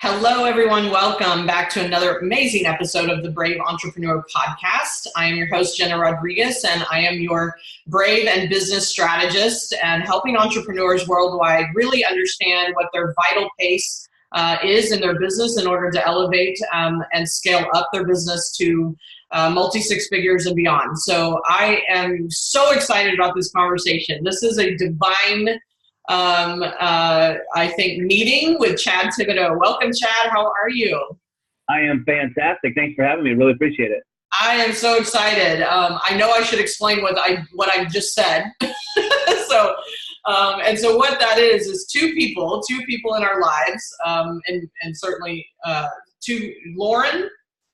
Hello, everyone. Welcome back to another amazing episode of the Brave Entrepreneur Podcast. I am your host, Jena Rodriguez, and I am your brave and business strategist and helping entrepreneurs worldwide really understand what their vital pace is in their business in order to elevate and scale up their business to multi-6 figures and beyond. So I am so excited about this conversation. This is a divine I think, meeting with Chad Thibodeaux. Welcome, Chad. How are you? I am fantastic. Thanks for having me. Really appreciate it. I am so excited. I know I should explain what I just said. So what that is two people in our lives, and certainly to Lauren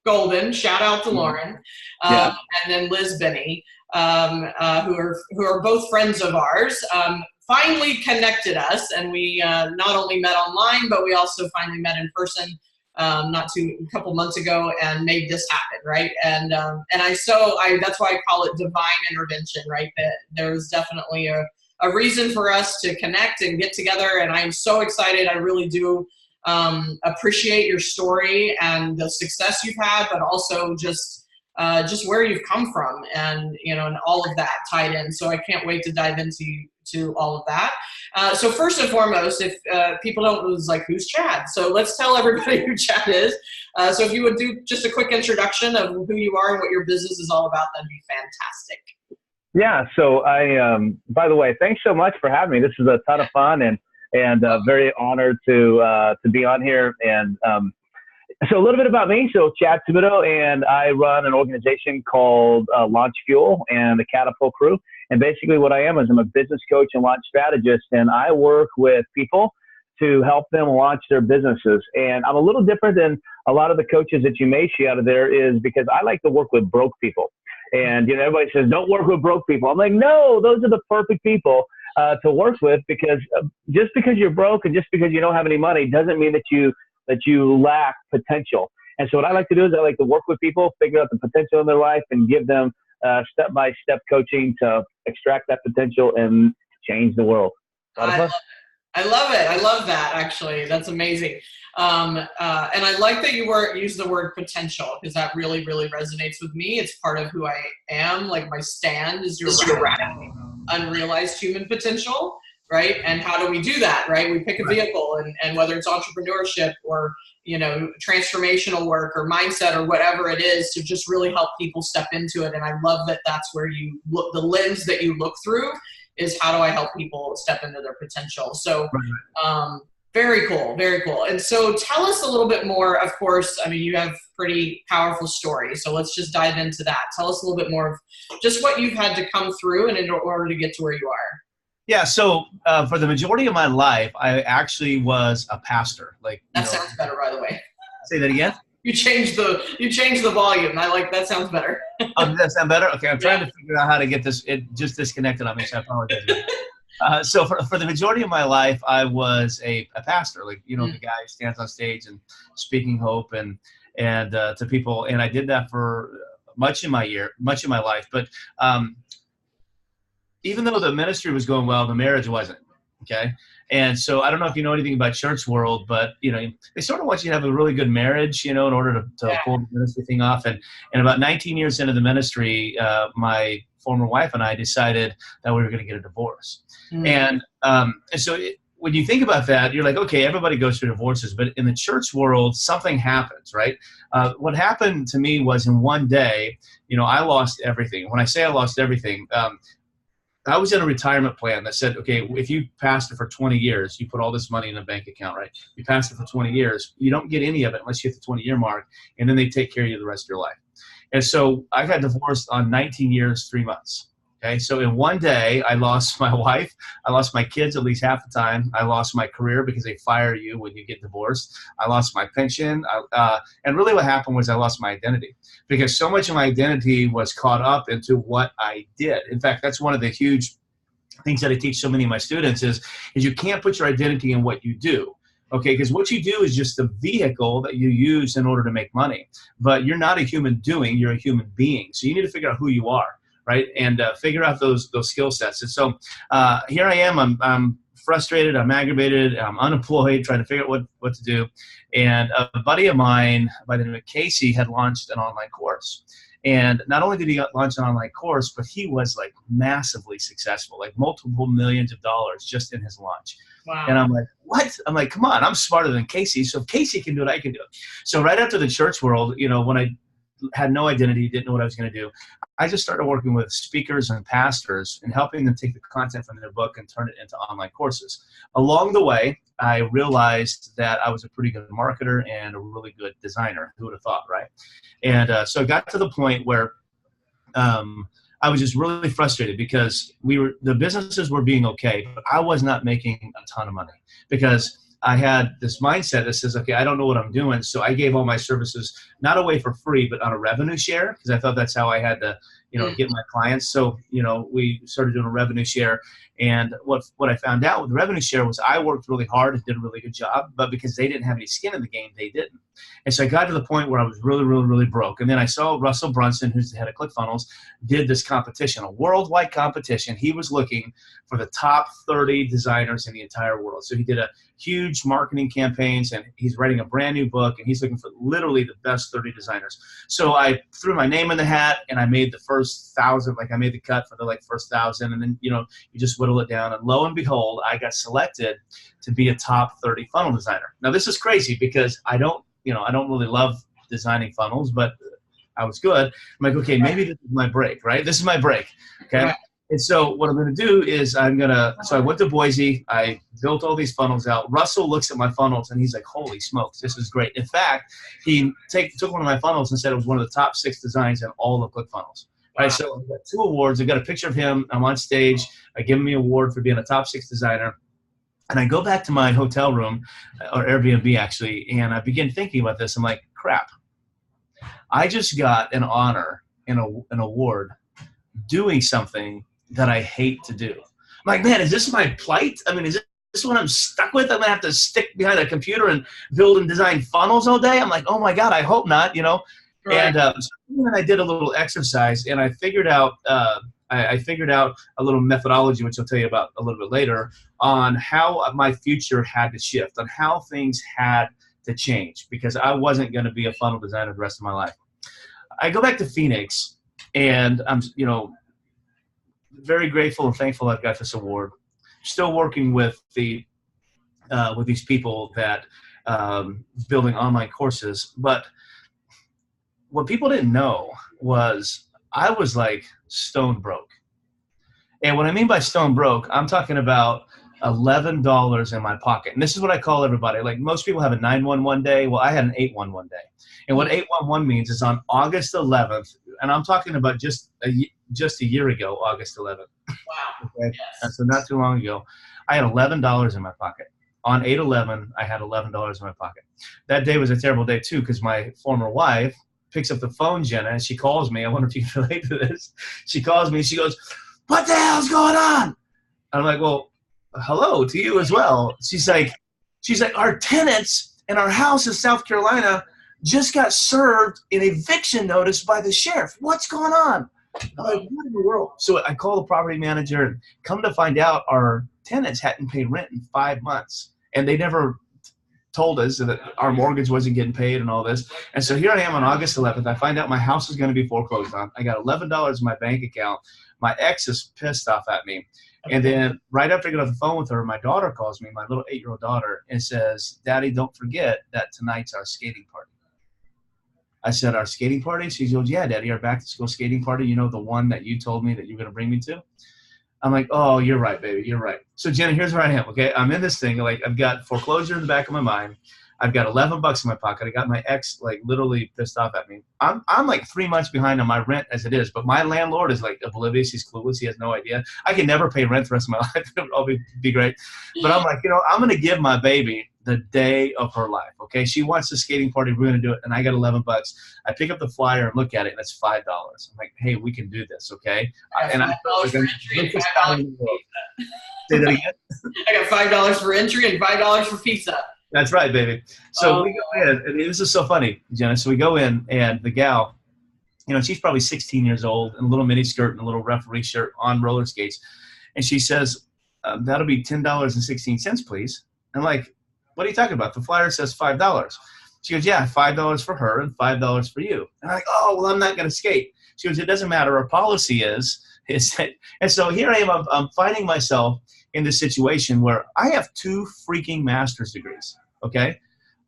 Golden. Shout out to Lauren, and then Liz Benny, who are both friends of ours. Finally connected us, and we not only met online, but we also finally met in person a couple months ago, and made this happen, right? And that's why I call it divine intervention, right? That there's definitely a reason for us to connect and get together, and I'm so excited. I really do appreciate your story and the success you've had, but also just where you've come from, and and all of that tied in. So I can't wait to dive into all of that. So first and foremost, if people don't know, who's Chad? So let's tell everybody who Chad is. So if you would do just a quick introduction of who you are and what your business is all about, that'd be fantastic. Yeah. So by the way, thanks so much for having me. This is a ton of fun, and very honored to be on here. And so a little bit about me. So Chad Thibodeaux, and I run an organization called Launch Fuel and the Catapult Crew. And basically what I am is I'm a business coach and launch strategist, and I work with people to help them launch their businesses. And I'm a little different than a lot of the coaches that you may see out of there, is because I like to work with broke people. And everybody says, don't work with broke people. I'm like, no, those are the perfect people to work with, because just because you're broke and just because you don't have any money doesn't mean that you lack potential. And so what I like to do is I like to work with people, figure out the potential in their life, and give them step-by-step coaching to extract that potential and change the world. I love it. I love that, actually. That's amazing. And I like that you use the word potential, because that really, really resonates with me. It's part of who I am. Like, my stand is your unrealized human potential, right? And how do we do that, right? We pick a vehicle, and whether it's entrepreneurship or transformational work or mindset or whatever it is, to just really help people step into it. And I love that that's where you look, the lens that you look through is, how do I help people step into their potential? So very cool, very cool. And so tell us a little bit more. Of course, I mean, you have pretty powerful stories, so let's just dive into that. Tell us a little bit more of just what you've had to come through in order to get to where you are. Yeah, so for the majority of my life, I actually was a pastor. That sounds better, by the way. Say that again. You changed the volume. I like that. Sounds better. Oh, does that sound better? Okay, I'm trying to figure out how to get this. It just disconnected on me, so I apologize. So for the majority of my life, I was a pastor. The guy who stands on stage and speaking hope and to people, and I did that for much of my life. But even though the ministry was going well, the marriage wasn't, okay? And so I don't know if you know anything about church world, but, they sort of want you to have a really good marriage, in order to pull the ministry thing off. And about 19 years into the ministry, my former wife and I decided that we were going to get a divorce. And so when you think about that, you're like, okay, everybody goes through divorces, but in the church world, something happens, right? What happened to me was, in one day, I lost everything. When I say I lost everything, I was in a retirement plan that said, okay, if you pastor for 20 years, you put all this money in a bank account, right? You pastor for 20 years, you don't get any of it unless you hit the 20-year mark, and then they take care of you the rest of your life. And so I got divorced on 19 years, 3 months. Okay, so in one day, I lost my wife, I lost my kids at least half the time, I lost my career because they fire you when you get divorced, I lost my pension, and really what happened was I lost my identity, because so much of my identity was caught up into what I did. In fact, that's one of the huge things that I teach so many of my students is you can't put your identity in what you do. Okay, because what you do is just the vehicle that you use in order to make money. But you're not a human doing, you're a human being. So you need to figure out who you are, right? And figure out those skill sets. And so here I am, I'm frustrated, I'm aggravated, I'm unemployed, trying to figure out what to do. And a buddy of mine by the name of Casey had launched an online course. And not only did he launch an online course, but he was like massively successful, like multiple millions of dollars just in his launch. Wow. And I'm like, what? I'm like, come on, I'm smarter than Casey. So if Casey can do it, I can do it. So right after the church world, you know, when I had no identity, didn't know what I was going to do, I just started working with speakers and pastors and helping them take the content from their book and turn it into online courses. Along the way, I realized that I was a pretty good marketer and a really good designer. Who would have thought, right? And so I got to the point where I was just really frustrated because the businesses were being okay, but I was not making a ton of money because I had this mindset that says, okay, I don't know what I'm doing. So I gave all my services not away for free, but on a revenue share because I thought that's how I had to, you know, get my clients. So, you know, we started doing a revenue share. And what I found out with the revenue share was I worked really hard and did a really good job, but because they didn't have any skin in the game, they didn't. And so I got to the point where I was really, really, really broke. And then I saw Russell Brunson, who's the head of ClickFunnels, did this competition, a worldwide competition. He was looking for the top 30 designers in the entire world. So he did a huge marketing campaigns and he's writing a brand new book and he's looking for literally the best 30 designers. So I threw my name in the hat and I made the first 1,000, like I made the cut for the first 1,000 and then, you know, you just whittle it down and lo and behold, I got selected to be a top 30 funnel designer. Now this is crazy because I don't really love designing funnels, but I was good. I'm like, okay, maybe this is my break, right? This is my break, okay? Right. And so what I'm going to do is so I went to Boise. I built all these funnels out. Russell looks at my funnels and he's like, holy smokes, this is great. In fact, he took one of my funnels and said it was one of the top 6 designs in all of ClickFunnels. Right, so I got 2 awards. I got a picture of him. I'm on stage. I give him the award for being a top 6 designer. And I go back to my hotel room, or Airbnb actually, and I begin thinking about this. I'm like, crap. I just got an honor and an award doing something that I hate to do. I'm like, man, is this my plight? I mean, is this what I'm stuck with? I'm going to have to stick behind a computer and build and design funnels all day? I'm like, oh my God, I hope not, you know? Right. And so I did a little exercise and I figured out a little methodology, which I'll tell you about a little bit later, on how my future had to shift, on how things had to change, because I wasn't going to be a funnel designer the rest of my life. I go back to Phoenix, and I'm, you know, very grateful and thankful I've got this award. Still working with these people that building online courses, but what people didn't know was I was like stone broke. And what I mean by stone broke, I'm talking about $11 in my pocket. And this is what I call everybody. Like most people have a 911 day. Well, I had an 811 day. And what 811 means is on August 11th, and I'm talking about just a year ago, August 11th. Wow. Okay? Yes. So not too long ago, I had $11 in my pocket. On 8/11, I had $11 in my pocket. That day was a terrible day too because my former wife picks up the phone, Jena, and she calls me. I wonder if you can relate to this. She calls me. She goes, "What the hell's going on?" And I'm like, "Well, hello to you as well." She's like, "Our tenants in our house in South Carolina just got served an eviction notice by the sheriff. What's going on?" I'm like, "What in the world?" So I call the property manager, and come to find out, our tenants hadn't paid rent in 5 months, and they never told us that our mortgage wasn't getting paid and all this. And so here I am on August 11th. I find out my house is going to be foreclosed on. I got $11 in my bank account. My ex is pissed off at me. And then right after I get off the phone with her, my daughter calls me, my little 8-year-old daughter, and says, "Daddy, don't forget that tonight's our skating party." I said, "Our skating party?" She goes, "Yeah, Daddy, our back-to-school skating party. You know, the one that you told me that you were going to bring me to?" I'm like, "Oh, you're right, baby. You're right." So, Jenna, here's where I am, okay? I'm in this thing. Like, I've got foreclosure in the back of my mind. I've got $11 in my pocket. I got my ex, like, literally pissed off at me. I'm like 3 months behind on my rent as it is, but my landlord is, like, oblivious. He's clueless. He has no idea. I can never pay rent the rest of my life. It would all be great. But I'm like, you know, I'm going to give my baby the day of her life, okay? She wants the skating party. We're going to do it, and I got $11. I pick up the flyer and look at it, and it's $5. I'm like, "Hey, we can do this, okay?" And I felt like Say that again? I got $5 for entry and $5 for pizza. That's right, baby. So we go in, and this is so funny, Jenna. So we go in, and the gal, you know, she's probably 16 years old, in a little mini skirt and a little referee shirt on roller skates. And she says, that'll be $10.16, please. I'm like, what are you talking about? The flyer says $5. She goes, yeah, $5 for her and $5 for you. And I'm like, oh, well, I'm not going to skate. She goes, it doesn't matter. Our policy is that, and so here I am, I'm finding myself in this situation where I have 2 freaking master's degrees, okay?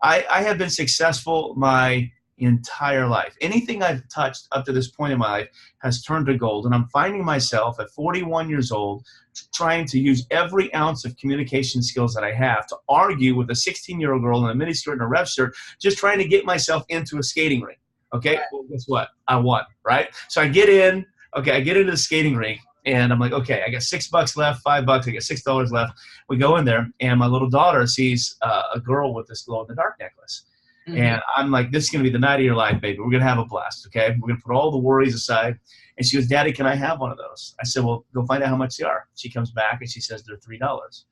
I have been successful my entire life. Anything I've touched up to this point in my life has turned to gold, and I'm finding myself at 41 years old trying to use every ounce of communication skills that I have to argue with a 16-year-old girl in a mini skirt and a ref shirt, just trying to get myself into a skating rink. Okay, well, guess what? I won, right? So I get in, I get into the skating rink, and I'm like, okay, I got $6 left, $5, I got $6 left. We go in there, and my little daughter sees a girl with this glow-in-the-dark necklace. Mm-hmm. And I'm like, this is going to be the night of your life, baby. We're going to have a blast, okay? We're going to put all the worries aside. And she goes, Daddy, can I have one of those? I said, well, go find out how much they are. She comes back, and she says they're $3.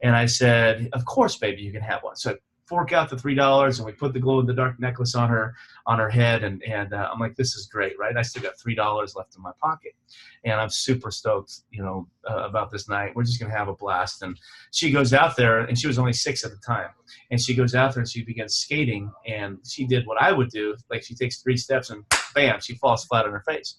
And I said, of course, baby, you can have one. So I fork out the $3, and we put the glow-in-the-dark necklace on her head, and I'm like, this is great, right? I still got $3 left in my pocket, and I'm super stoked, about this night. We're just gonna have a blast. And she goes out there, and she was only 6 at the time, and she goes out there and she begins skating, and she did what I would do, like she takes 3 steps and bam, she falls flat on her face.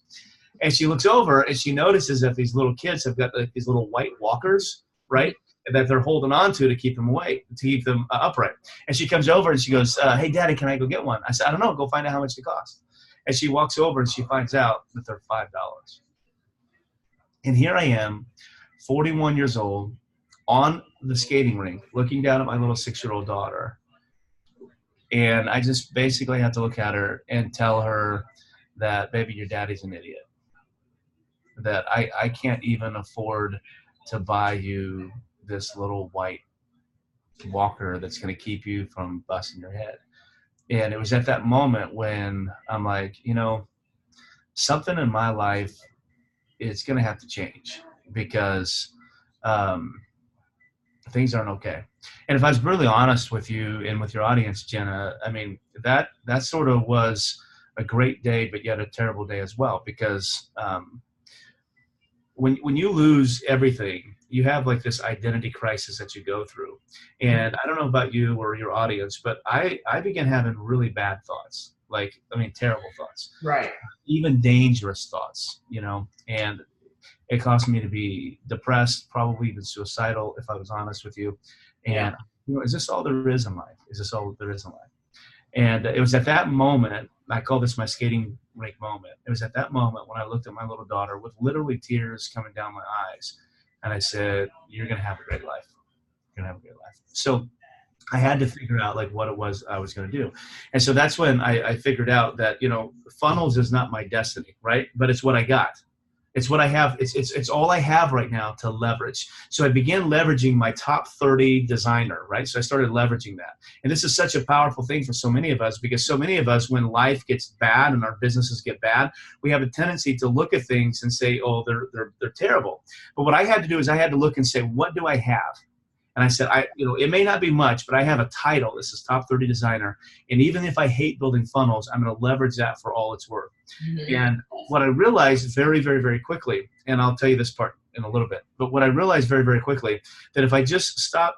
And she looks over and she notices that these little kids have got these little white walkers, right? That they're holding on to keep them upright. And she comes over and she goes, hey, Daddy, can I go get one? I said, I don't know. Go find out how much they cost. And she walks over and she finds out that they're $5. And here I am, 41 years old, on the skating rink, looking down at my little 6-year-old daughter. And I just basically have to look at her and tell her that, baby, your daddy's an idiot. That I can't even afford to buy you this little white walker that's going to keep you from busting your head. And it was at that moment when I'm like, something in my life is going to have to change because things aren't okay. And if I was really honest with you and with your audience, Jena, I mean, that sort of was a great day, but yet a terrible day as well, because when you lose everything, you have like this identity crisis that you go through. And I don't know about you or your audience, but I began having really bad thoughts, terrible thoughts, right? Even dangerous thoughts, and it caused me to be depressed, probably even suicidal, if I was honest with you. And, is this all there is in life? Is this all there is in life? And it was at that moment, I call this my skating rink moment. It was at that moment when I looked at my little daughter with literally tears coming down my eyes. And I said, you're going to have a great life. You're going to have a great life. So I had to figure out what it was I was going to do. And so that's when I figured out that, funnels is not my destiny, right? But it's what I got. It's what I have. It's all I have right now to leverage. So I began leveraging my top 30 designer, right? So I started leveraging that. And this is such a powerful thing for so many of us, because so many of us, when life gets bad and our businesses get bad, we have a tendency to look at things and say, oh, they're terrible. But what I had to do is I had to look and say, what do I have? And I said, it may not be much, but I have a title. This is top 30 designer. And even if I hate building funnels, I'm going to leverage that for all it's worth. Mm-hmm. And what I realized very, very, very quickly, and I'll tell you this part in a little bit, but what I realized very, very quickly, that if I just stop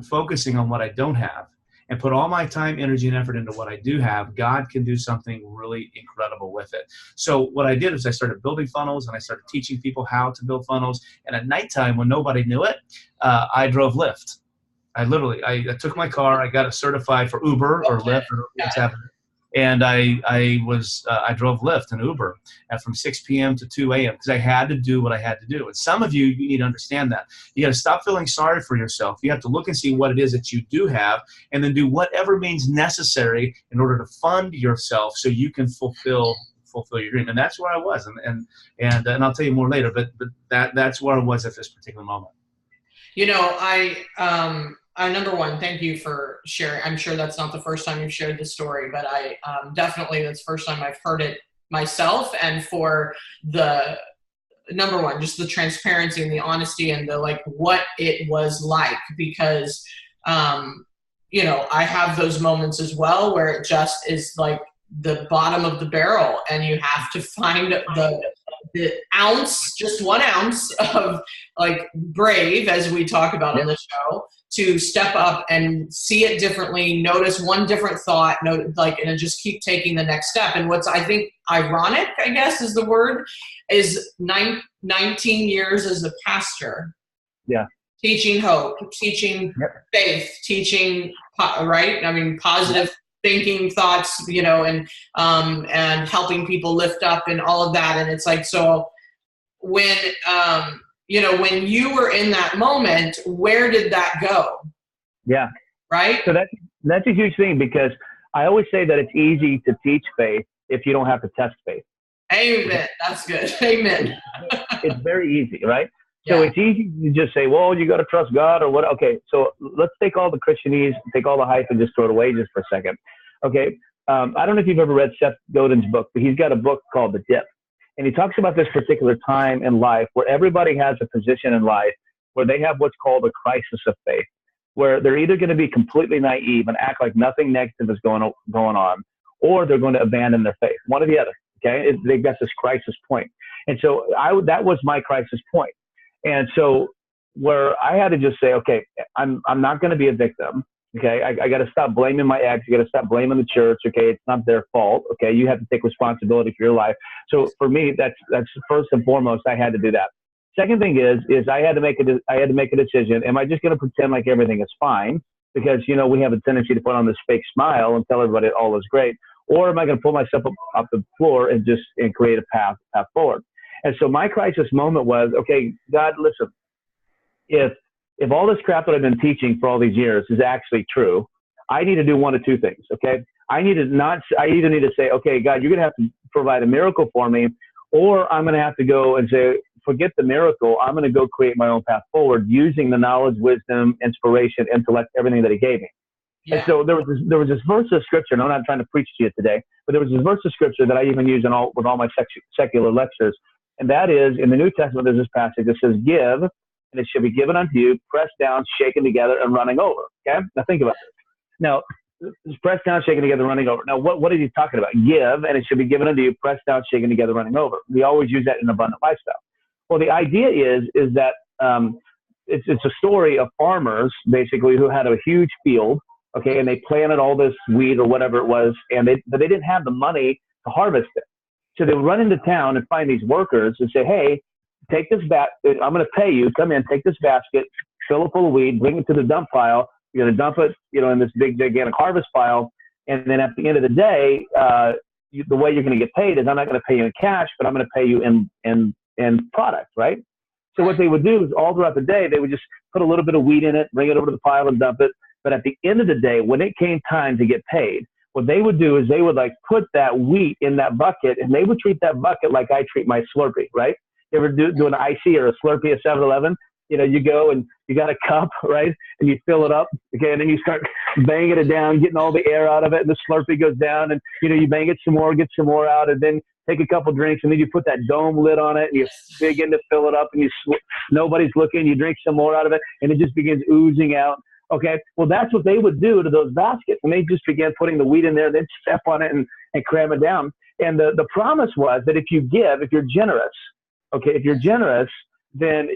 focusing on what I don't have and put all my time, energy, and effort into what I do have, God can do something really incredible with it. So what I did is I started building funnels, and I started teaching people how to build funnels. And at nighttime, when nobody knew it, I drove Lyft. I took my car, I got it certified for Uber or Lyft or what's happening. And I drove Lyft and Uber from 6 p.m. to 2 a.m. because I had to do what I had to do. And some of you need to understand that. You got to stop feeling sorry for yourself. You have to look and see what it is that you do have, and then do whatever means necessary in order to fund yourself so you can fulfill your dream. And that's where I was. And I'll tell you more later. But that's where I was at this particular moment. Number one, thank you for sharing. I'm sure that's not the first time you've shared this story, but I definitely, that's the first time I've heard it myself. And for the number one, just the transparency and the honesty and the what it was like, because I have those moments as well where it just is like the bottom of the barrel, and you have to find the the ounce, just 1 ounce of like brave, as we talk about on the show, to step up and see it differently, notice one different thought, and then just keep taking the next step. And what's, I think, ironic, I guess is the word, is 19 years as a pastor. Yeah. Teaching hope, teaching faith, teaching, right? I mean, positive thinking thoughts, and helping people lift up and all of that. And it's like, so when, when you were in that moment, where did that go? Yeah. Right. So that's a huge thing, because I always say that it's easy to teach faith if you don't have to test faith. Amen. That's good. Amen. It's very easy, right? So it's easy to just say, well, you got to trust God or what. Okay, so let's take all the Christianese, take all the hype and just throw it away just for a second. Okay, I don't know if you've ever read Seth Godin's book, but he's got a book called The Dip. And he talks about this particular time in life where everybody has a position in life where they have what's called a crisis of faith, where they're either going to be completely naive and act like nothing negative is going on, or they're going to abandon their faith, one or the other. Okay, they've got this crisis point. And so that was my crisis point. And so where I had to just say, okay, I'm not going to be a victim. Okay. I got to stop blaming my ex. You got to stop blaming the church. Okay. It's not their fault. Okay. You have to take responsibility for your life. So for me, that's first and foremost, I had to do that. Second thing is I had to make a decision. Am I just going to pretend like everything is fine? Because, we have a tendency to put on this fake smile and tell everybody all is great. Or am I going to pull myself up the floor and create a path forward? And so my crisis moment was, okay, God, listen, if all this crap that I've been teaching for all these years is actually true, I need to do one of two things, okay? I either need to say, okay, God, you're going to have to provide a miracle for me, or I'm going to have to go and say, forget the miracle. I'm going to go create my own path forward using the knowledge, wisdom, inspiration, intellect, everything that he gave me. Yeah. And so there was this verse of scripture, and I'm not trying to preach to you today, but there was this verse of scripture that I even use with all my secular lectures. And that is, in the New Testament, there's this passage that says, give, and it shall be given unto you, pressed down, shaken together, and running over. Okay? Now think about this. Now, pressed down, shaken together, running over. Now, what is he talking about? Give, and it shall be given unto you, pressed down, shaken together, running over. We always use that in abundant lifestyle. Well, the idea is that it's a story of farmers, basically, who had a huge field, okay, and they planted all this wheat or whatever it was, but they didn't have the money to harvest it. So they would run into town and find these workers and say, hey, take this basket. I'm going to pay you. Come in, take this basket, fill it full of weed, bring it to the dump pile. You're going to dump it, in this big, gigantic harvest pile. And then at the end of the day, the way you're going to get paid is I'm not going to pay you in cash, but I'm going to pay you in product, right? So what they would do is all throughout the day, they would just put a little bit of wheat in it, bring it over to the pile and dump it. But at the end of the day, when it came time to get paid, what they would do is they would put that wheat in that bucket, and they would treat that bucket like I treat my Slurpee, right? You ever do an IC or a Slurpee at 7-Eleven? You go and you got a cup, right? And you fill it up, okay? And then you start banging it down, getting all the air out of it, and the Slurpee goes down, and, you bang it some more, get some more out, and then take a couple drinks, and then you put that dome lid on it, and you begin to fill it up, and nobody's looking, you drink some more out of it, and it just begins oozing out. Okay, well, that's what they would do to those baskets. And they just began putting the wheat in there, they'd step on it and cram it down. And the promise was that if you give, if you're generous, then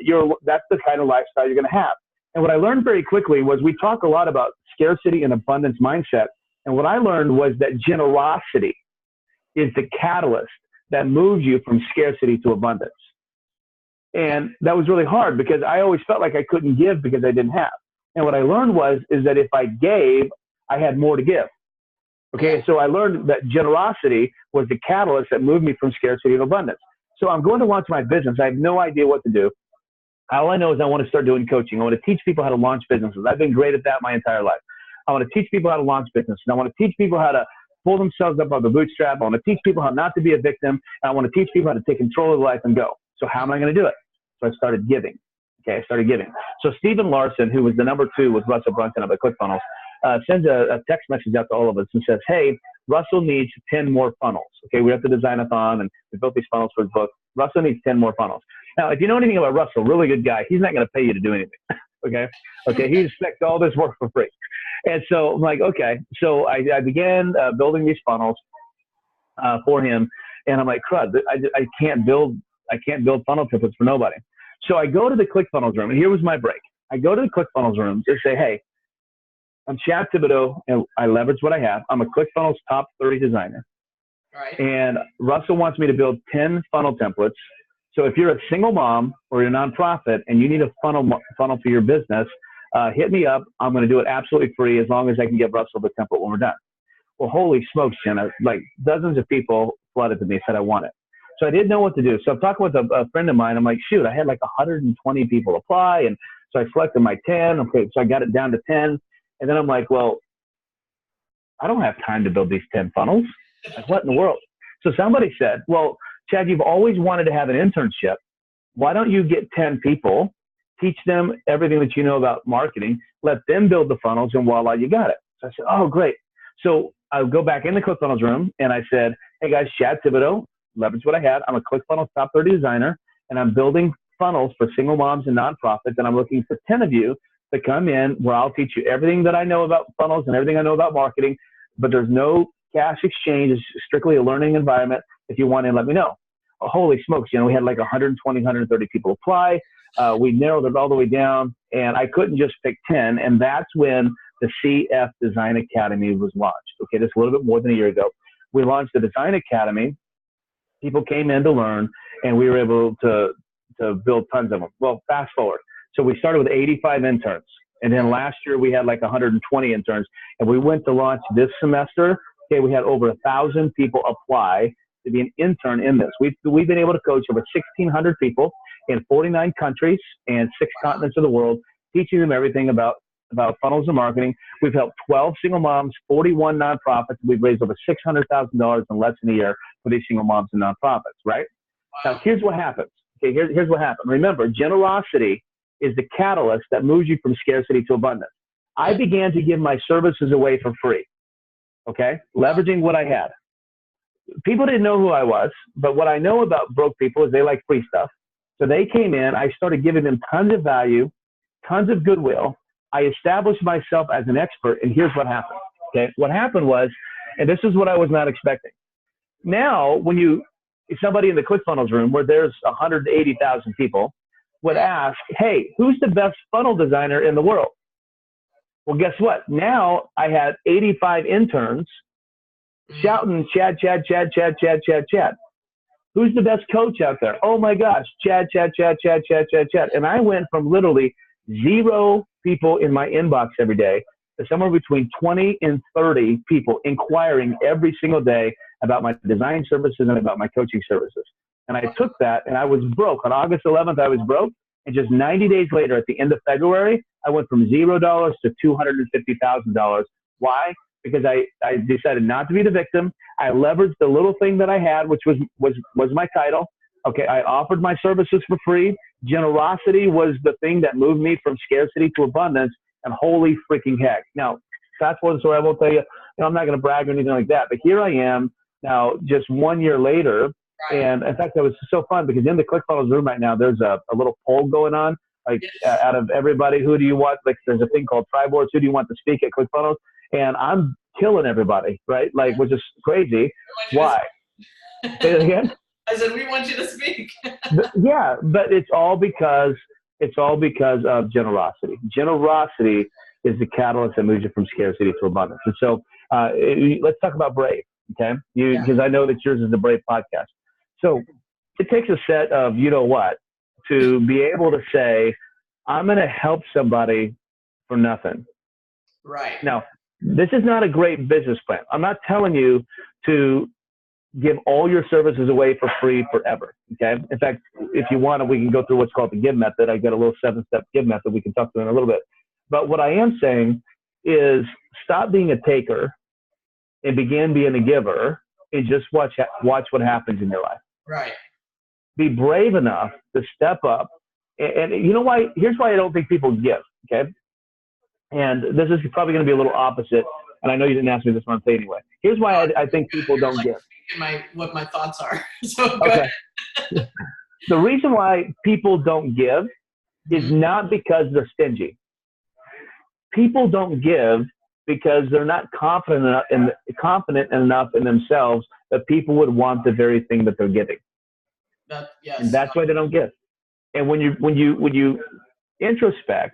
that's the kind of lifestyle you're going to have. And what I learned very quickly was we talk a lot about scarcity and abundance mindset. And what I learned was that generosity is the catalyst that moves you from scarcity to abundance. And that was really hard because I always felt like I couldn't give because I didn't have. And what I learned is that if I gave, I had more to give. Okay, so I learned that generosity was the catalyst that moved me from scarcity to abundance. So I'm going to launch my business. I have no idea what to do. All I know is I want to start doing coaching. I want to teach people how to launch businesses. I've been great at that my entire life. I want to teach people how to launch businesses. I want to teach people how to pull themselves up by the bootstrap. I want to teach people how not to be a victim. And I want to teach people how to take control of life and go. So how am I going to do it? So I started giving. Okay, I started giving. So Stephen Larson, who was the number 2 with Russell Brunson up at ClickFunnels, sends a text message out to all of us and says, hey, Russell needs 10 more funnels. Okay, we have to design a thon, and we built these funnels for his book. Russell needs 10 more funnels. Now, if you know anything about Russell, really good guy, he's not going to pay you to do anything. Okay, he expects all this work for free. And so I'm like, okay. So I began building these funnels for him, and I'm like, crud, I can't build I can't build funnel templates for nobody. So I go to the ClickFunnels room, and here was my break. I go to the ClickFunnels room to say, hey, I'm Chad Thibodeaux, and I leverage what I have. I'm a ClickFunnels top 30 designer. Right. And Russell wants me to build 10 funnel templates. So if you're a single mom or you're a nonprofit and you need a funnel for your business, hit me up. I'm going to do it absolutely free as long as I can give Russell the template when we're done. Well, holy smokes, Jenna, like dozens of people flooded to me, said I want it. So I didn't know what to do. So I'm talking with a friend of mine. I'm like, shoot, I had like 120 people apply. And so I selected my 10. Okay, so I got it down to 10. And then I'm like, well, I don't have time to build these 10 funnels. Like, what in the world? So somebody said, well, Chad, you've always wanted to have an internship. Why don't you get 10 people, teach them everything that you know about marketing, let them build the funnels, and voila, you got it. So I said, oh, great. So I go back in the ClickFunnels room, and I said, hey, guys, Chad Thibodeaux, leverage what I had. I'm a ClickFunnels top 30 designer, and I'm building funnels for single moms and nonprofits, and I'm looking for 10 of you to come in where I'll teach you everything that I know about funnels and everything I know about marketing, but there's no cash exchange. It's strictly a learning environment. If you want in, let me know. Oh, holy smokes, we had like 120, 130 people apply. We narrowed it all the way down, and I couldn't just pick 10, and that's when the CF Design Academy was launched. Okay, this is a little bit more than a year ago. We launched the Design Academy. People came in to learn, and we were able to build tons of them. Well, fast forward. So we started with 85 interns, and then last year we had like 120 interns, and we went to launch this semester. Okay, we had over 1,000 people apply to be an intern in this. We've been able to coach over 1,600 people in 49 countries and 6 continents of the world, teaching them everything about funnels and marketing. We've helped 12 single moms, 41 nonprofits. We've raised over $600,000 in less than a year for these single moms and nonprofits, right? Now, here's what happens. Okay, here's what happened. Remember, generosity is the catalyst that moves you from scarcity to abundance. I began to give my services away for free, okay, leveraging what I had. People didn't know who I was, but what I know about broke people is they like free stuff. So they came in, I started giving them tons of value, tons of goodwill. I established myself as an expert, and here's what happened. Okay, what happened was, and this is what I was not expecting. Now, when somebody in the ClickFunnels room where there's 180,000 people would ask, hey, who's the best funnel designer in the world? Well, guess what? Now I had 85 interns shouting, Chad, Chad, Chad, Chad, Chad, Chad, Chad. Who's the best coach out there? Oh my gosh, Chad, Chad, Chad, Chad, Chad, Chad, Chad. And I went from literally 0 people in my inbox every day to somewhere between 20 and 30 people inquiring every single day about my design services and about my coaching services. And I took that, and I was broke. On August 11th, I was broke. And just 90 days later, at the end of February, I went from $0 to $250,000. Why? Because I decided not to be the victim. I leveraged the little thing that I had, which was my title. Okay, I offered my services for free. Generosity was the thing that moved me from scarcity to abundance. And holy freaking heck. Now, fast forward, so I will tell you, I'm not going to brag or anything like that. But here I am now, just 1 year later. And in fact, that was so fun because in the ClickFunnels room right now, there's a little poll going on. Like out of everybody, who do you want? Like there's a thing called Tribe Wars. Who do you want to speak at ClickFunnels? And I'm killing everybody, right? Like, which is crazy. Why? Say it again. I said, we want you to speak. Yeah, but it's all because of generosity. Generosity is the catalyst that moves you from scarcity to abundance. And so let's talk about Brave, okay? Because I know that yours is the Brave podcast. So it takes a set of you-know-what to be able to say, I'm going to help somebody for nothing. Right. Now, this is not a great business plan. I'm not telling you to give all your services away for free forever, okay? In fact, if you want, we can go through what's called the give method. I got a little 7-step give method we can talk through in a little bit. But what I am saying is stop being a taker and begin being a giver and just watch what happens in your life. Right. Be brave enough to step up. And you know why? Here's why I don't think people give, okay? And this is probably going to be a little opposite. And I know you didn't ask me this one thing anyway. Here's why I think people don't give. What my thoughts are. So go ahead. The reason why people don't give is not because they're stingy. People don't give because they're not confident enough in themselves that people would want the very thing that they're giving. Yes. And that's why they don't give. And when you introspect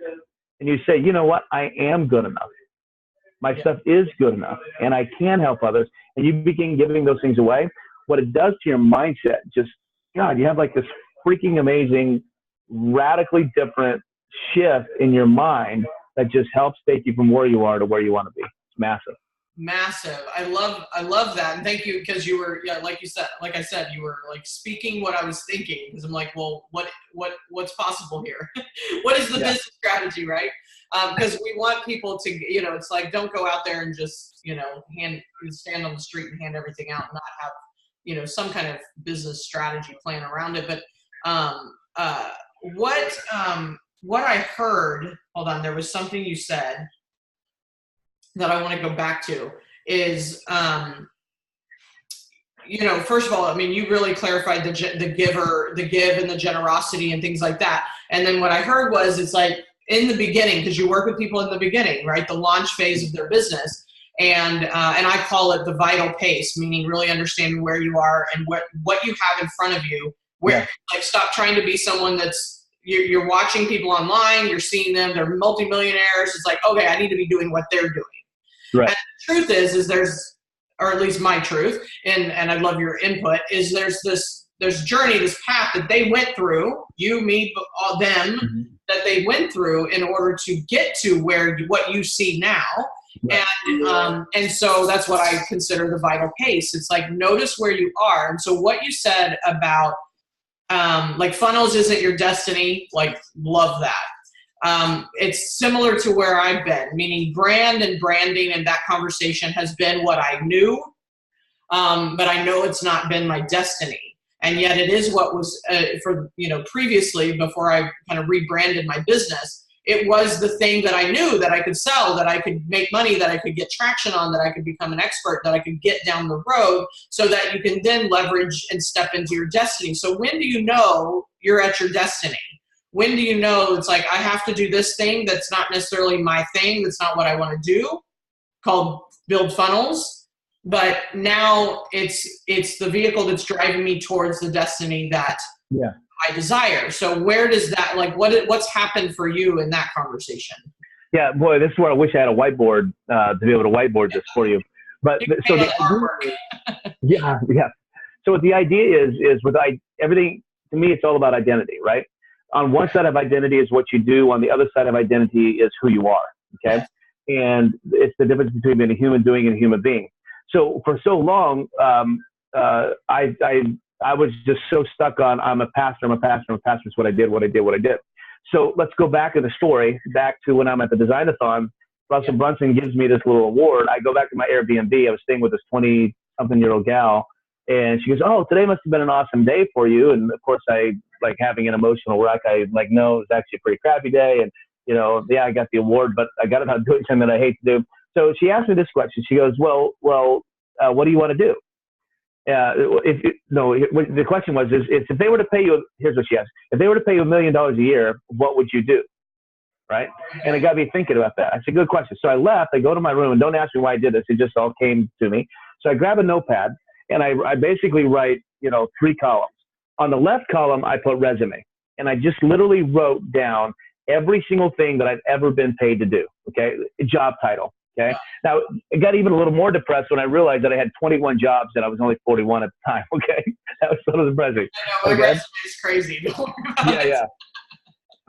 and you say, you know what, I am good enough. My stuff is good enough, and I can help others. And you begin giving those things away. What it does to your mindset, just God, you have like this freaking amazing, radically different shift in your mind that just helps take you from where you are to where you want to be. It's massive. Massive. I love that. And thank you, because you were, like I said, you were like speaking what I was thinking, because I'm like, well, what's possible here? What is the business strategy, right? Because we want people to, it's like, don't go out there and just, stand on the street and hand everything out and not have, some kind of business strategy plan around it. But what I heard, hold on, there was something you said that I want to go back to is, first of all, I mean, you really clarified the give and the generosity and things like that. And then what I heard was, it's like in the beginning, because you work with people in the beginning, right? The launch phase of their business. And I call it the vital pace, meaning really understanding where you are and what you have in front of you. Like, stop trying to be someone that's, you're watching people online, you're seeing them, they're multimillionaires. It's like, okay, I need to be doing what they're doing. Right. And the truth is there's, or at least my truth, and I love your input, is there's journey, this path that they went through, you, me, all them, that they went through in order to get to what you see now. Right. And so that's what I consider the vital pace. It's like, notice where you are. And so what you said about, like, funnels isn't your destiny, like, love that. It's similar to where I've been, meaning brand and branding, and that conversation has been what I knew, but I know it's not been my destiny. And yet it is what was, previously, before I kind of rebranded my business, it was the thing that I knew that I could sell, that I could make money, that I could get traction on, that I could become an expert, that I could get down the road, so that you can then leverage and step into your destiny. So when do you know you're at your destiny? When do you know it's like, I have to do this thing that's not necessarily my thing, that's not what I want to do, called build funnels, but now it's the vehicle that's driving me towards the destiny that I desire. So where does that, like, what's happened for you in that conversation? Yeah, boy, this is where I wish I had a whiteboard to be able to whiteboard this for you. But so So what the idea is with everything, to me, it's all about identity, right? On one side of identity is what you do. On the other side of identity is who you are. Okay. And it's the difference between being a human doing and a human being. So for so long, I was just so stuck on, I'm a pastor. It's what I did. So let's go back in the story, back to when I'm at the Design-a-thon. Russell Brunson gives me this little award. I go back to my Airbnb. I was staying with this 20-something-year-old gal, and she goes, "Oh, today must have been an awesome day for you." And of course, I, like, having an emotional wreck, I like, no, it was actually a pretty crappy day. And, I got the award, but I got it out doing something that I hate to do. So she asked me this question. She goes, well, what do you want to do? The question was, if they were to pay you, here's what she asked: if they were to pay you $1 million a year, what would you do? Right? And it got me thinking about that. I said, good question. So I left, I go to my room, and don't ask me why I did this. It just all came to me. So I grab a notepad and I basically write, 3 columns. On the left column, I put resume, and I just literally wrote down every single thing that I've ever been paid to do. Okay. Job title. Okay. Now it got even a little more depressed when I realized that I had 21 jobs and I was only 41 at the time. Okay. That was sort of depressing. I know, my resume is crazy. Yeah.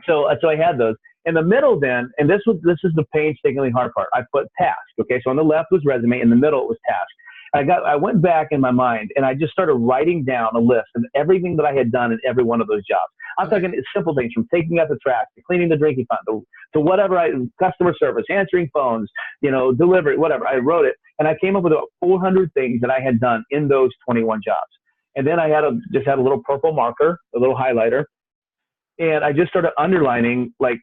So I had those. In the middle then, and this is the painstakingly hard part, I put task. Okay. So on the left was resume, in the middle it was task. I went back in my mind and I just started writing down a list of everything that I had done in every one of those jobs. I'm talking simple things from taking out the trash to cleaning the drinking fountain to whatever, customer service, answering phones, delivery, whatever. I wrote it, and I came up with about 400 things that I had done in those 21 jobs. And then I just had a little purple marker, a little highlighter, and I just started underlining, like,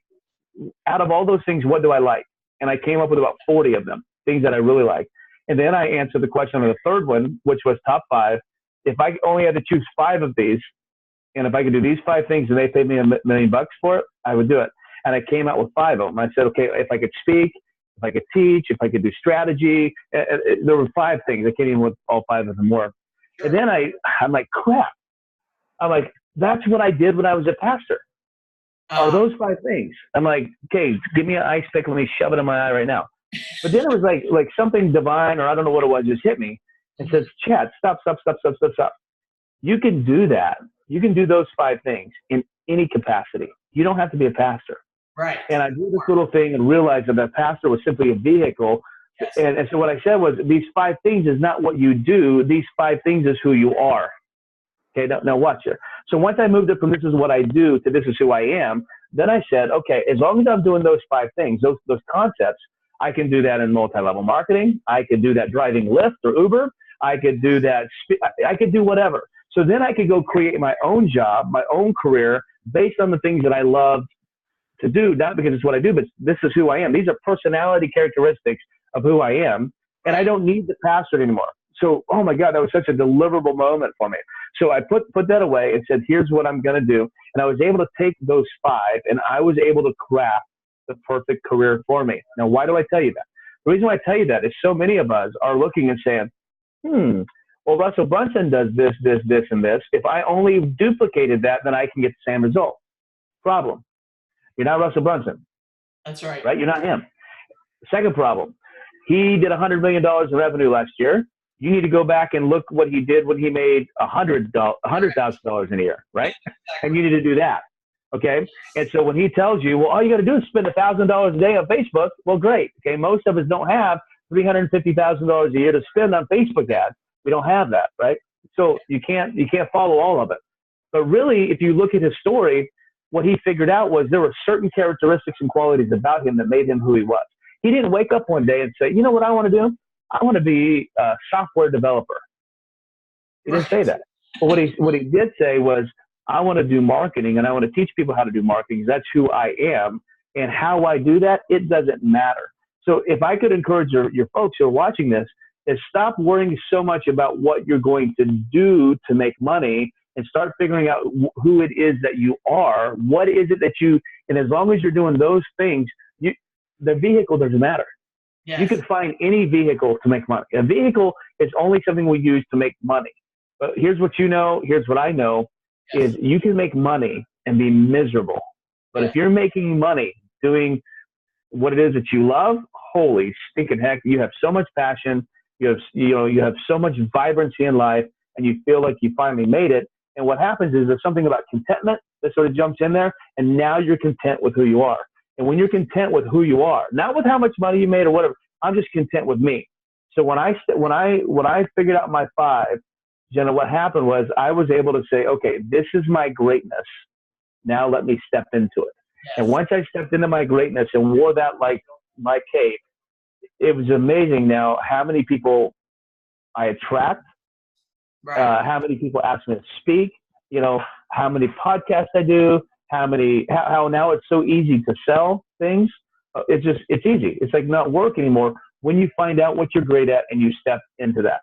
out of all those things, what do I like? And I came up with about 40 of them, things that I really like. And then I answered the question on the third one, which was top 5. If I only had to choose 5 of these, and if I could do these 5 things and they paid me $1 million for it, I would do it. And I came out with 5 of them. I said, okay, if I could speak, if I could teach, if I could do strategy, there were 5 things. I can't even what all 5 of them were. And then I'm like, crap, I'm like, that's what I did when I was a pastor. Are those 5 things? I'm like, okay, give me an ice pick. Let me shove it in my eye right now. But then it was like something divine, or I don't know what it was, just hit me and says, Chad, stop. You can do that. You can do those 5 things in any capacity. You don't have to be a pastor. Right. And I do this little thing and realized that pastor was simply a vehicle. Yes. And so what I said was, these 5 things is not what you do. These 5 things is who you are. Okay, now watch it. So once I moved it from this is what I do to this is who I am, then I said, okay, as long as I'm doing those 5 things, those concepts, I can do that in multi-level marketing. I could do that driving Lyft or Uber. I could do that. I could do whatever. So then I could go create my own job, my own career based on the things that I love to do, not because it's what I do, but this is who I am. These are personality characteristics of who I am. And I don't need the pastor anymore. So, oh my God, that was such a deliverable moment for me. So I put that away and said, here's what I'm going to do. And I was able to take those 5 and I was able to craft the perfect career for me. Now, why do I tell you that? The reason why I tell you that is so many of us are looking and saying, well, Russell Brunson does this, and this. If I only duplicated that, then I can get the same result. Problem. You're not Russell Brunson. That's right. Right? You're not him. Second problem. He did $100 million in revenue last year. You need to go back and look what he did when he made $100,000 in a year, right? And you need to do that, okay? And so when he tells you, well, all you got to do is spend $1,000 a day on Facebook, well, great, okay? Most of us don't have $350,000 a year to spend on Facebook ads. We don't have that, right? So you can't follow all of it. But really, if you look at his story, what he figured out was there were certain characteristics and qualities about him that made him who he was. He didn't wake up one day and say, you know what I want to do? I want to be a software developer. He didn't say that. But what he did say was, I want to do marketing and I want to teach people how to do marketing. That's who I am. And how I do that, it doesn't matter. So if I could encourage your folks who are watching this, is stop worrying so much about what you're going to do to make money and start figuring out who it is that you are. What is it that and as long as you're doing those things, the vehicle doesn't matter. Yes. You can find any vehicle to make money. A vehicle is only something we use to make money. But here's what you know, here's what I know, is you can make money and be miserable. But if you're making money doing what it is that you love, holy stinking heck, you have so much passion, you have so much vibrancy in life, and you feel like you finally made it. And what happens is there's something about contentment that sort of jumps in there, and now you're content with who you are. And when you're content with who you are, not with how much money you made or whatever, I'm just content with me. So when I figured out my 5, Jenna, what happened was I was able to say, okay, this is my greatness. Now let me step into it. Yes. And once I stepped into my greatness and wore that like my cape, it was amazing now how many people I attract, how many people ask me to speak, how many podcasts I do, how now it's so easy to sell things. It's easy. It's like not work anymore when you find out what you're great at and you step into that.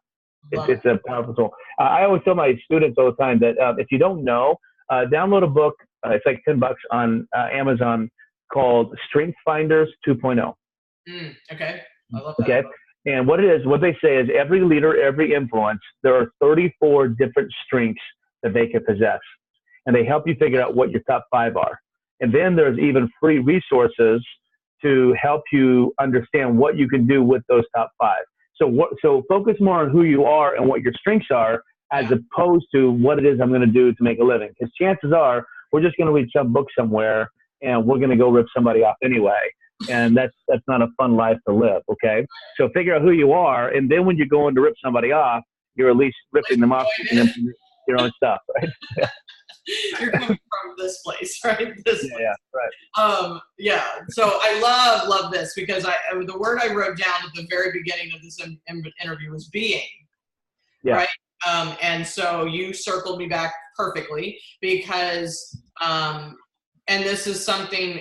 It's a powerful tool. I always tell my students all the time that if you don't know, download a book. It's like $10 on Amazon called Strength Finders 2.0. Okay. I love that. Okay. And what they say is every leader, every influence, there are 34 different strengths that they can possess. And they help you figure out what your top 5 are. And then there's even free resources to help you understand what you can do with those top 5. So focus more on who you are and what your strengths are, as opposed to what it is I'm going to do to make a living. Because chances are we're just going to read some book somewhere and we're going to go rip somebody off anyway. And that's not a fun life to live. Okay. So figure out who you are. And then when you're going to rip somebody off, you're at least ripping them off your own stuff. Right. You're coming from this place, right? Yeah, right. So I love this because the word I wrote down at the very beginning of this interview was being, right? And so you circled me back perfectly because, and this is something,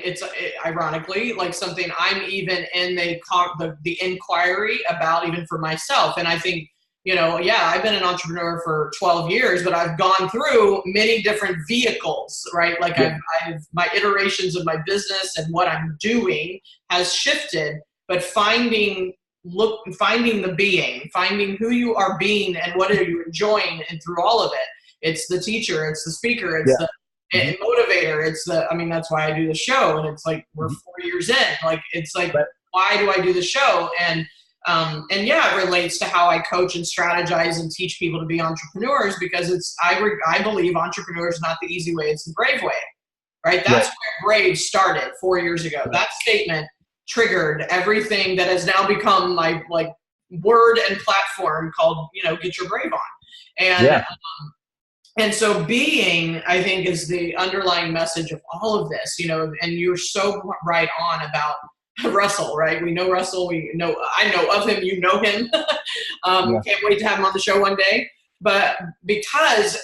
ironically like something I'm even in the inquiry about even for myself. And I think, I've been an entrepreneur for 12 years, but I've gone through many different vehicles, right? Like I've my iterations of my business and what I'm doing has shifted, but finding the being, finding who you are being and what are you enjoying and through all of it it's the teacher, it's the speaker, it's the motivator, it's the, I mean, that's why I do the show. And it's like, we're 4 years in, like, it's like, why do I do the show? And yeah, it relates to how I coach and strategize and teach people to be entrepreneurs, because it's, I believe entrepreneur is not the easy way, it's the brave way, right? That's where brave started 4 years ago. That statement triggered everything that has now become my like word and platform called, you know, get your brave on. And so being, I think, is the underlying message of all of this, you know, and you're so right on about Russell, right? We know Russell, I know of him, you know him. Can't wait to have him on the show one day. But because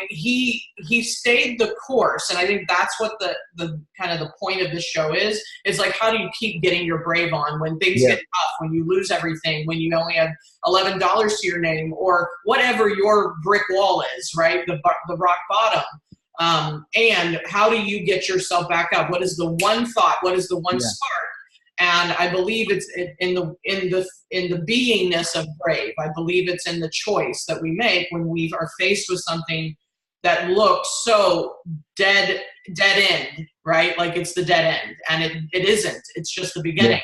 he stayed the course, and I think that's what the kind of the point of this show is like, how do you keep getting your brave on when things get tough, when you lose everything, when you only have $11 to your name, or whatever your brick wall is, right? The rock bottom. And how do you get yourself back up? What is the one thought? What is the one spark? And I believe it's in the beingness of brave. I believe it's in the choice that we make when we are faced with something that looks so dead end, right? Like it's the dead end, and it isn't. It's just the beginning.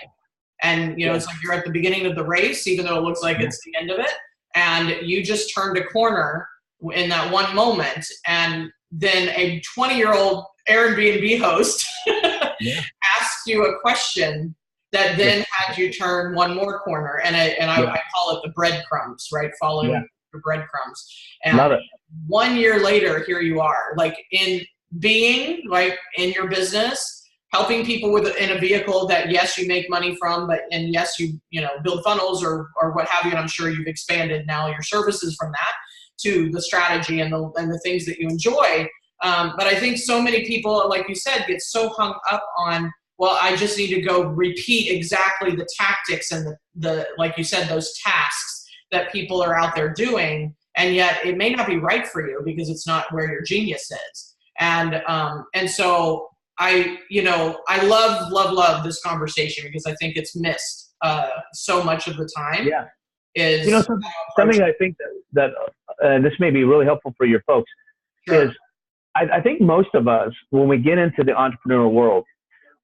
And you know, it's like you're at the beginning of the race, even though it looks like it's the end of it. And you just turned a corner in that one moment, and then a 20-year-old Airbnb host asked you a question that then had you turn one more corner, and I call it the breadcrumbs, right? Following the breadcrumbs. And Love it. 1 year later, here you are, like in being, like in your business, helping people in a vehicle that yes, you make money from, and yes, you know, build funnels or what have you. And I'm sure you've expanded now your services from that to the strategy and the things that you enjoy. But I think so many people, like you said, get so hung up on, well, I just need to go repeat exactly the tactics and the like you said, those tasks that people are out there doing. And yet it may not be right for you because it's not where your genius is. And so I love this conversation because I think it's missed so much of the time. Yeah. You know, something I think that this may be really helpful for your folks is I think most of us, when we get into the entrepreneurial world,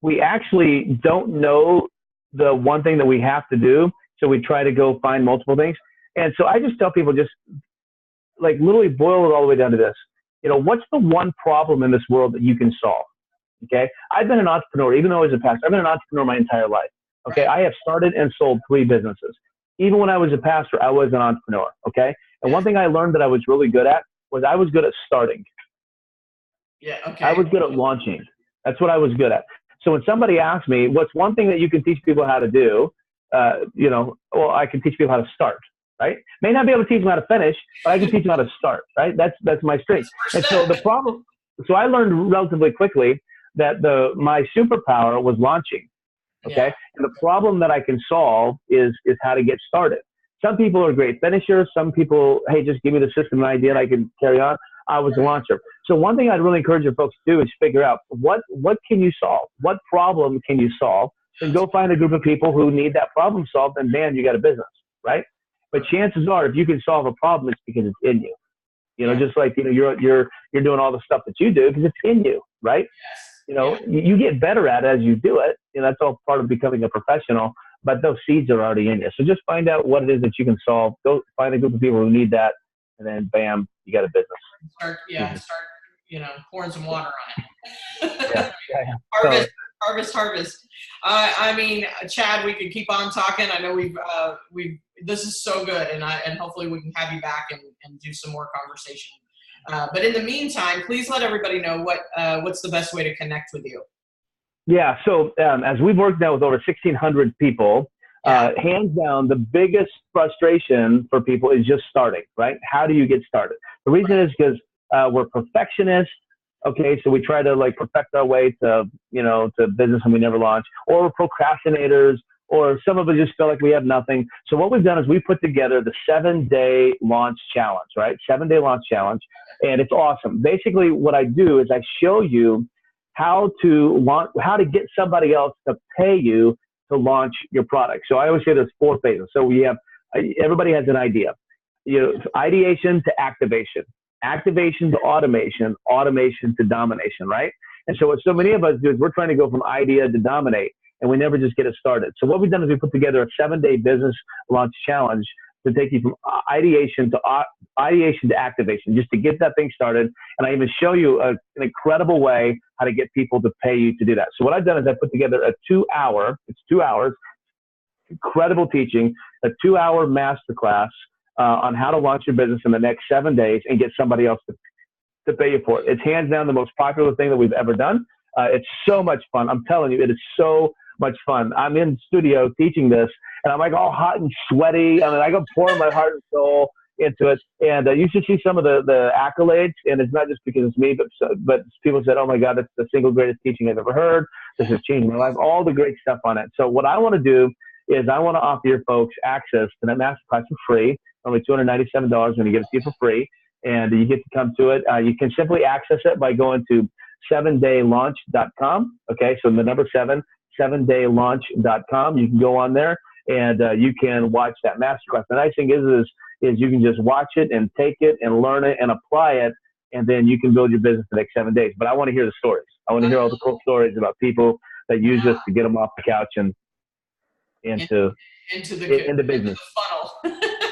we actually don't know the one thing that we have to do. So we try to go find multiple things. And so I just tell people, just like literally boil it all the way down to this. You know, what's the one problem in this world that you can solve? Okay. I've been an entrepreneur, even though I was a pastor. I've been an entrepreneur my entire life. Okay. I have started and sold 3 businesses. Even when I was a pastor, I was an entrepreneur. Okay. And one thing I learned that I was really good at was I was good at starting. Yeah. Okay. I was good at launching. That's what I was good at. So when somebody asks me, what's one thing that you can teach people how to do? You know, well, I can teach people how to start, right? May not be able to teach them how to finish, but I can teach them how to start, right? That's my strength. And so the problem, so I learned relatively quickly that my superpower was launching. Okay. And the problem that I can solve is how to get started. Some people are great finishers. Some people, hey, just give me the system and idea and I can carry on. I was a launcher. So one thing I'd really encourage your folks to do is figure out what can you solve? What problem can you solve? And go find a group of people who need that problem solved, and man, you got a business, right? But chances are, if you can solve a problem, it's because it's in you. You know, just like, you know, you're doing all the stuff that you do because it's in you, right? You know, you get better at it as you do it. You know, that's all part of becoming a professional, but those seeds are already in you. So just find out what it is that you can solve. Go find a group of people who need that, and then bam, you got a business. Start, you know, pouring some water on it. Harvest. I mean, Chad, we could keep on talking. I know we've this is so good, and hopefully we can have you back and do some more conversation. But in the meantime, please let everybody know what's the best way to connect with you. Yeah. So as we've worked now with over 1,600 people, hands down, the biggest frustration for people is just starting, right? How do you get started? The reason is because we're perfectionists. Okay, so we try to like perfect our way to business and we never launch, or we're procrastinators, or some of us just feel like we have nothing. So what we've done is we put together the 7-day launch challenge, right? 7-day launch challenge. And it's awesome. Basically what I do is I show you how to get somebody else to pay you to launch your product. So I always say there's 4 phases. So everybody has an idea, ideation to activation. activation to automation, automation to domination, right? And so what so many of us do is we're trying to go from idea to dominate, and we never just get it started. So what we've done is we put together a 7-day business launch challenge to take you from ideation to activation, just to get that thing started. And I even show you an incredible way how to get people to pay you to do that. So what I've done is I put together a 2-hour, it's 2 hours, incredible teaching, a 2-hour masterclass on how to launch your business in the next 7 days and get somebody else to pay you for it. It's hands down the most popular thing that we've ever done. It's so much fun. I'm telling you, it is so much fun. I'm in the studio teaching this, and I'm like all hot and sweaty. I mean, I go pouring my heart and soul into it. And you should see some of the accolades, and it's not just because it's me, but people said, "Oh my God, that's the single greatest teaching I've ever heard. This has changed my life." All the great stuff on it. So what I want to do is I want to offer your folks access to that masterclass for free. Only $297. I'm going to give it to you for free, and you get to come to it. You can simply access it by going to 7daylaunch.com. Okay, so the number 7daylaunch.com. You can go on there and you can watch that masterclass. The nice thing is you can just watch it and take it and learn it and apply it, and then you can build your business the next 7 days. But I want to hear the stories. I want to hear all the cool stories about people that use this to get them off the couch and into business. Funnel.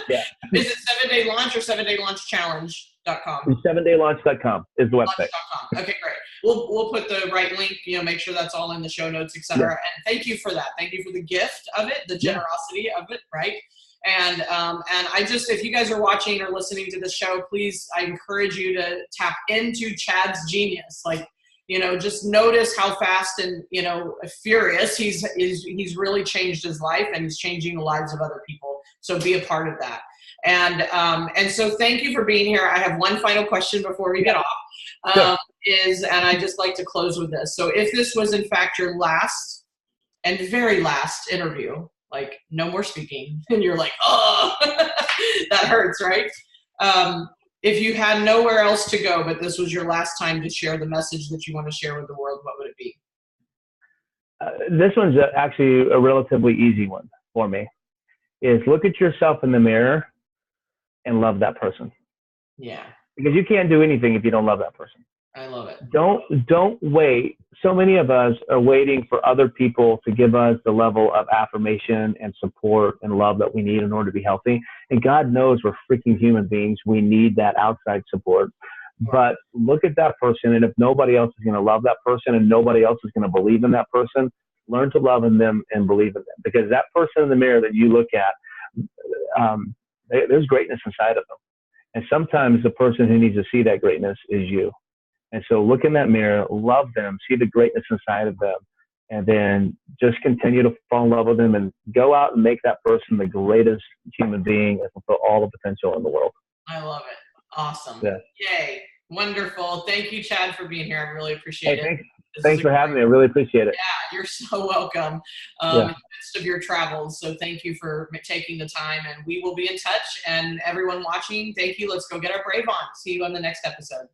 Yeah. Is it 7-day launch or 7daylaunchchallenge.com? 7daylaunch.com is the website. Okay, great. We'll put the right link, make sure that's all in the show notes, etc. Yeah. And thank you for that. Thank you for the gift of it, the generosity of it, right? And I just, if you guys are watching or listening to the show, please, I encourage you to tap into Chad's genius. Like, just notice how fast and, furious he's really changed his life, and he's changing the lives of other people. So be a part of that. And so thank you for being here. I have one final question before we get off, and I just like to close with this. So if this was in fact your last and very last interview, like no more speaking, and you're like, oh, that hurts, right? If you had nowhere else to go, but this was your last time to share the message that you want to share with the world, what would it be? This one's actually a relatively easy one for me. Is look at yourself in the mirror and love that person. Yeah. Because you can't do anything if you don't love that person. I love it. Don't wait. So many of us are waiting for other people to give us the level of affirmation and support and love that we need in order to be healthy. And God knows we're freaking human beings. We need that outside support. But look at that person, and if nobody else is going to love that person and nobody else is going to believe in that person, learn to love in them and believe in them. Because that person in the mirror that you look at, there's greatness inside of them. And sometimes the person who needs to see that greatness is you. And so look in that mirror, love them, see the greatness inside of them, and then just continue to fall in love with them and go out and make that person the greatest human being and fulfill all the potential in the world. I love it. Awesome. Yeah. Yay. Wonderful. Thank you, Chad, for being here. I really appreciate it. Thanks for having me. I really appreciate it. Yeah, you're so welcome in the midst of your travels. So thank you for taking the time, and we will be in touch. And everyone watching, thank you. Let's go get our brave on. See you on the next episode.